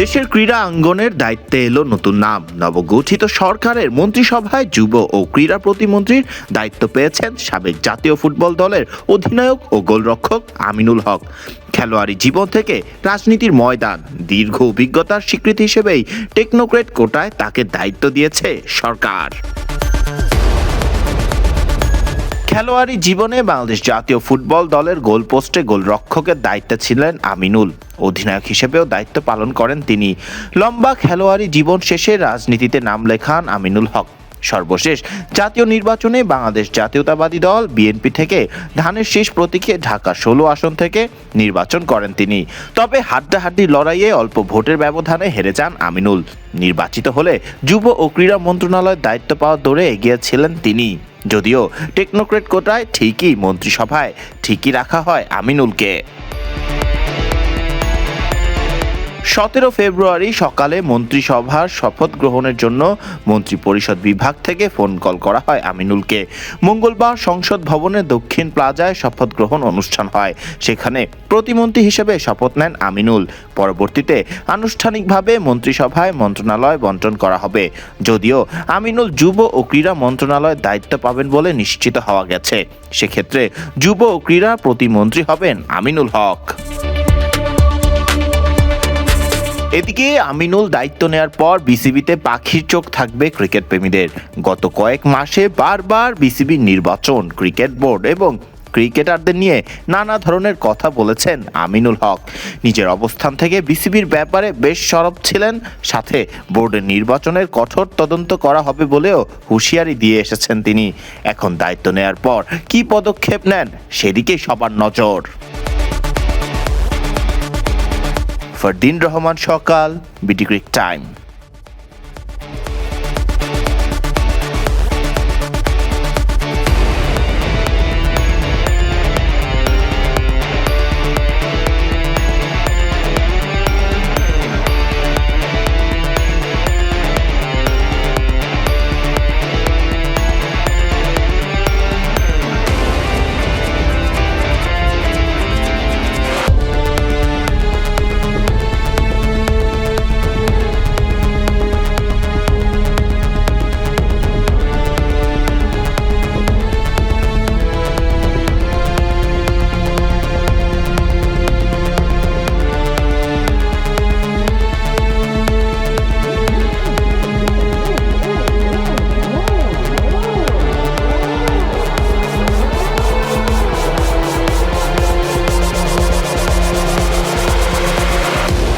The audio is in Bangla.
দেশের ক্রীড়া অঙ্গনের দায়িত্বে এলো নতুন নাম। নবগঠিত সরকারের মন্ত্রিসভায় যুব ও ক্রীড়া প্রতিমন্ত্রীর দায়িত্ব পেয়েছেন সাবেক জাতীয় ফুটবল দলের অধিনায়ক ও গোলরক্ষক আমিনুল হক। খেলোয়াড়ি জীবন থেকে রাজনীতির ময়দান, দীর্ঘ অভিজ্ঞতার স্বীকৃতি হিসেবেই টেকনোক্রেট কোটায় তাকে দায়িত্ব দিয়েছে সরকার। খেলোয়াড়ি জীবনে বাংলাদেশ জাতীয় ফুটবল দলের গোলপোস্টে গোলরক্ষকের দায়িত্বে ছিলেন আমিনুল। অধিনায়ক হিসেবেও দায়িত্ব পালন করেন তিনি। লম্বা খেলোয়াড়ি জীবন শেষে রাজনীতিতে নাম লেখান আমিনুল হক। সর্বশেষ জাতীয় নির্বাচনে বাংলাদেশ জাতীয়তাবাদী দল বিএনপি থেকে ধানের শীষ প্রতীকে ঢাকা 16 আসন থেকে নির্বাচন করেন তিনি। তবে হাড্ডাহাড্ডি লড়াইয়ে অল্প ভোটের ব্যবধানে হেরে যান আমিনুল। নির্বাচিত হলে যুব ও ক্রীড়া মন্ত্রণালয়ের দায়িত্ব পাওয়ার দৌড়ে এগিয়েছিলেন তিনি। যদিও টেকনোক্রেট কোটায় ঠিকই মন্ত্রিসভায় ঠিকই রাখা হয় আমিনুলকে। 17 ফেব্রুয়ারি সকালে মন্ত্রিসভার শপথ গ্রহণের জন্য মন্ত্রিপরিষদ বিভাগ থেকে ফোন কল করা হয় আমিনুলকে। মঙ্গলবার সংসদ ভবনের দক্ষিণ প্লাজায় শপথ গ্রহণ অনুষ্ঠান হয়। সেখানে প্রতিমন্ত্রী হিসেবে শপথ নেন আমিনুল। পরবর্তীতে আনুষ্ঠানিকভাবে মন্ত্রিসভায় মন্ত্রণালয় বণ্টন করা হবে। যদিও আমিনুল যুব ও ক্রীড়া মন্ত্রণালয়ের দায়িত্ব পাবেন বলে নিশ্চিত হওয়া গেছে। সেক্ষেত্রে যুব ও ক্রীড়া প্রতিমন্ত্রী হবেন আমিনুল হক। এদিকে আমিনুল দায়িত্ব নেয়ার পর বিসিবিতে পাখির চোখ থাকবে ক্রিকেট প্রেমীদের। গত কয়েক মাসে বারবার বিসিবির নির্বাচন, ক্রিকেট বোর্ড এবং ক্রিকেটারদের নিয়ে নানা ধরনের কথা বলেছেন আমিনুল হক। নিজের অবস্থান থেকে বিসিবির ব্যাপারে বেশ সরব ছিলেন। সাথে বোর্ডের নির্বাচনের কঠোর তদন্ত করা হবে বলেও হুঁশিয়ারি দিয়ে এসেছেন তিনি। এখন দায়িত্ব নেয়ার পর কী পদক্ষেপ নেন সেদিকেই সবার নজর। ফারদিন রহমান সকাল, বিডি ক্রিক টাইম।